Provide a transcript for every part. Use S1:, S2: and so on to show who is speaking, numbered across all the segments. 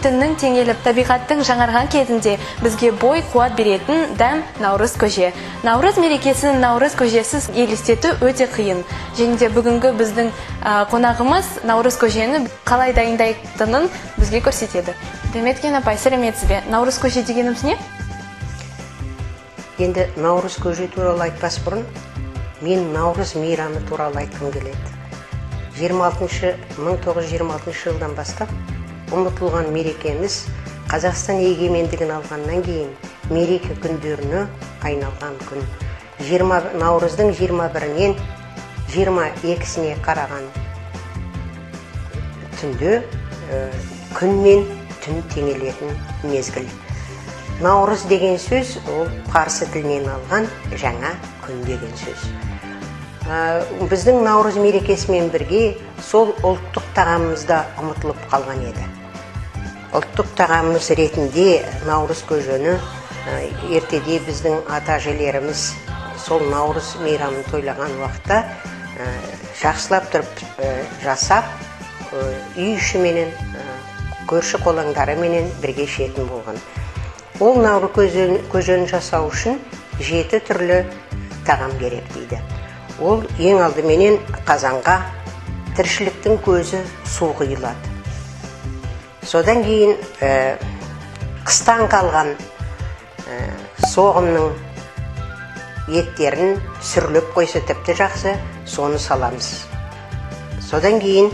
S1: түннің теңеліп, табиғаттың жаңарған кезінде бізге бой қуат беретін дәм наурыз көже. Наурыз мерекесін наурыз көжесіз елестету өте қиын. Және де бүгінгі біздің қонағымыз наурыз көжені қалай дайындайтынын бізге көрсетеді. Деметкен апай, сәлеметсіз бе? Наурыз көже дегеніміз не?
S2: Енді наурыз көже туралы айтпас бұрын, мен наурыз мейрамы туралы айтқым келеді. 1926 жылдан бастап ұмытылған мерекеміз Қазақстан егемендігін алғаннан кейін мереке күндеріне айналған күн. Наурыздың 21-нен 22-сіне қараған түнде күн мен түн теңелетін мезгіл. Наурыз деген сөз ол парсы тілінен алған жаңа күн деген сөз. Біздің наурыз мерекесімен бірге сол ұлттық тағамымызда ұмытылып қалған еді. Ұлттық тағамымыз ретінде наурыз көжені ертеде біздің ата-әжелеріміз сол наурыз мейрамын тойлаған уақытта жақсылап тұрып жасап, үй ішіменен, көрші қолаңдарыменен бірге ішетін болған. Ол наурыз көжені жасау үшін 7 түрлі тағам керек дейді. Ол ең алдыменен қазанға тіршіліктің көзі су құйылады. Содан кейін қыстан қалған соғымның еттерін сүріліп қойса тіпті жақсы, соны саламыз. Содан кейін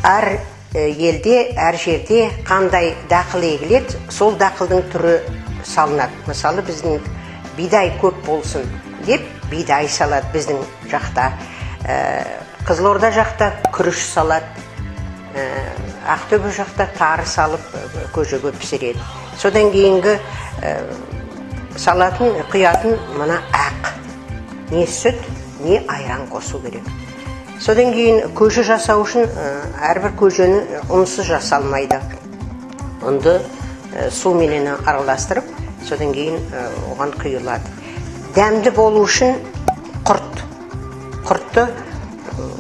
S2: әр елде, әр жерде қандай дақыл егіледі, сол дақылдың түрі салынады. Мысалы, біздің бидай көп болсын деп бидай салады біздің жақта. Қызылорда жақта күріш салады. Ақтөбе жақта тары салып көжеге пісіреді. Содан кейінгі салатын, құятын мына ақ. Не сүт, не айран қосу керек. Содан кейін көже жасау үшін әрбір көжені ұнсыз жасалмайды. Ұнды суменен араластырып, содан кейін оған құйылады. Дәмді болу үшін құртты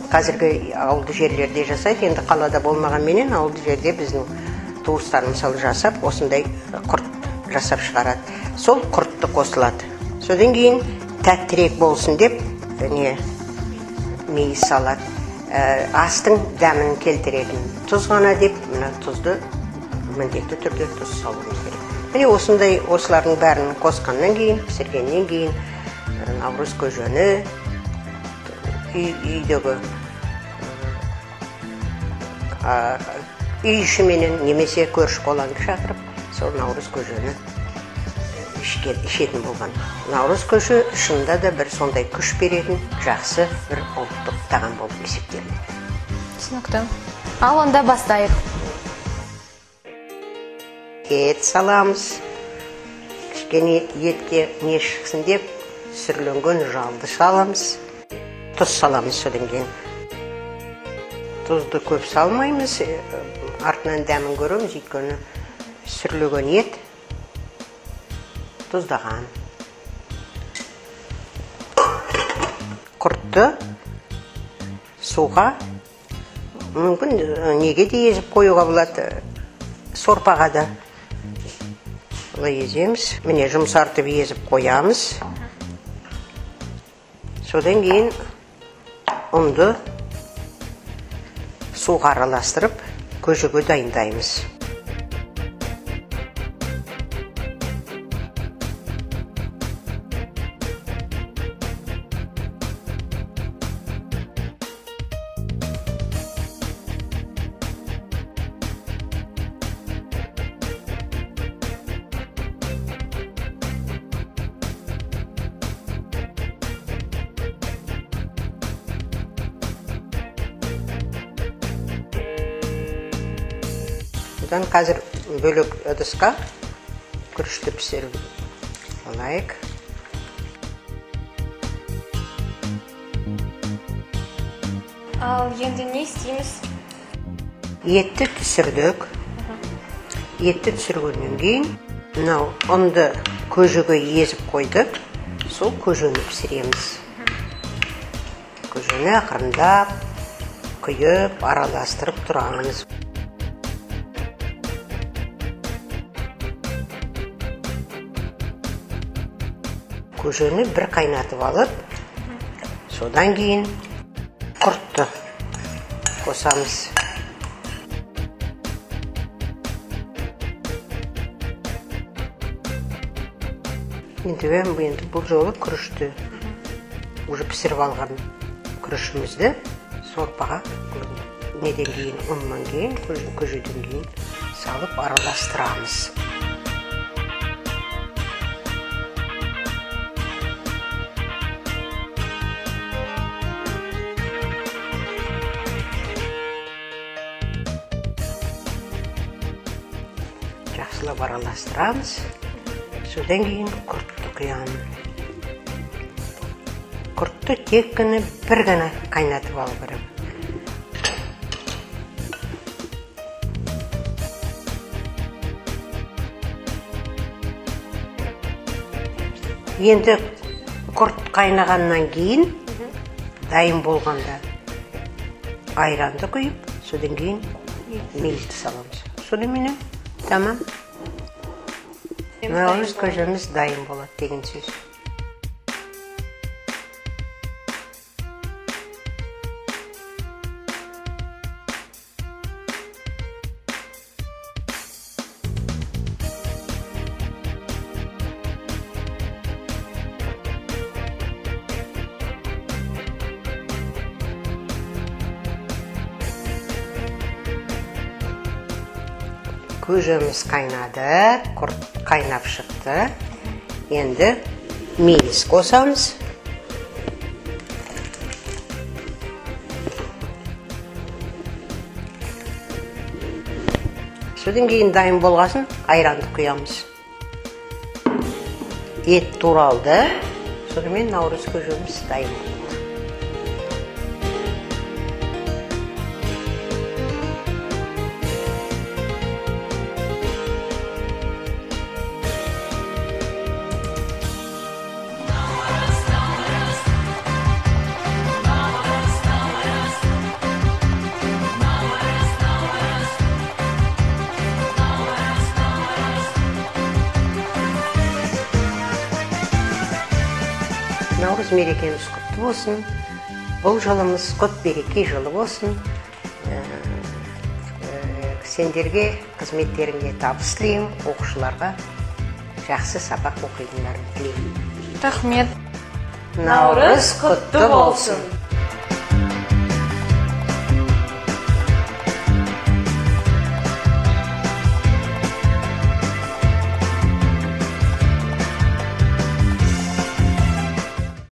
S2: қазіргі ауылды жерлерде жасайды. Енді қалада болмаған менен ауылды жерде біздің туыстар мысалы жасап, осындай құрт жасап шығарады. Сол құртты қосылады. Содан кейін тәттірек болсын деп мейіз салады. Астың дәмін келтіретін тұз ғана деп, мына тұзды міндетті түрде тұз салуымыз керек. Міне осындай осылардың бәрін қосқаннан кейін, пісіргеннен кейін наурыз көжені үйдегі үй ішіменен немесе көрші қолаңды шақырып, сол наурыз көжені ішетін болған. Наурыз көже шынында да бір сондай күш беретін жақсы бір ұлттық тағам болып есептелінеді.
S1: Түсінікті. Ал онда бастайық.
S2: Ет саламыз. Кішкене етке не шықсын деп сүрленген жалды саламыз. Тұз саламыз содан кейін. Тұзды көп салмаймыз. Артынан дәмін көреміз, өйткені сүрленген ет тұздаған. Құртты суға мүмкін неге де езіп қоюға болады, сорпаға да. Олай еземіз. Міне жұмсартып езіп қоямыз. Содан кейін ұнды суға араластырып көжеге дайындаймыз. Содан қазір бөлек ыдысқа күрішті пісіріп алайық.
S1: Ал енді не істейміз?
S2: Етті түсірдік. Етті түсіргеннен кейін мынау ұнды көжеге езіп қойдық. Сол көжені пісіреміз. Көжені ақырындап құйып араластырып тұрамыз. көжені бір қайнатып алып, содан кейін құртты қосамыз. Енді бұл жолы күрішті уже пісіріп алған күрішімізді сорпаға неден кейін, ұннан кейін, көжеден кейін салып араластырамыз. Жақсылап араластырамыз. Содан кейін құртты құямыз. Құртты тек қана бір ғана қайнатып алу керек. Енді құрт қайнағаннан кейін, дайын болғанда айранды құйып, содан кейін мелісті саламыз. Содан мені тамам. Наурыз көжеміз дайын болады деген сөз. Көжеміз қайнады, құрт қайнап шықты. Енді мейіз қосамыз. Содан кейін дайын болғасын айранды құямыз. Ет туралды. Сонымен наурыз көжеміз дайын болды. Наурыз мерекеміз құтты болсын. Бұл жылымыз құт береке жылы болсын. Сендерге, қызметтеріңе табыс тілеймін, оқушыларға жақсы сабақ оқитындарын тілеймін.
S1: Рахмет.
S2: Наурыз құтты болсын.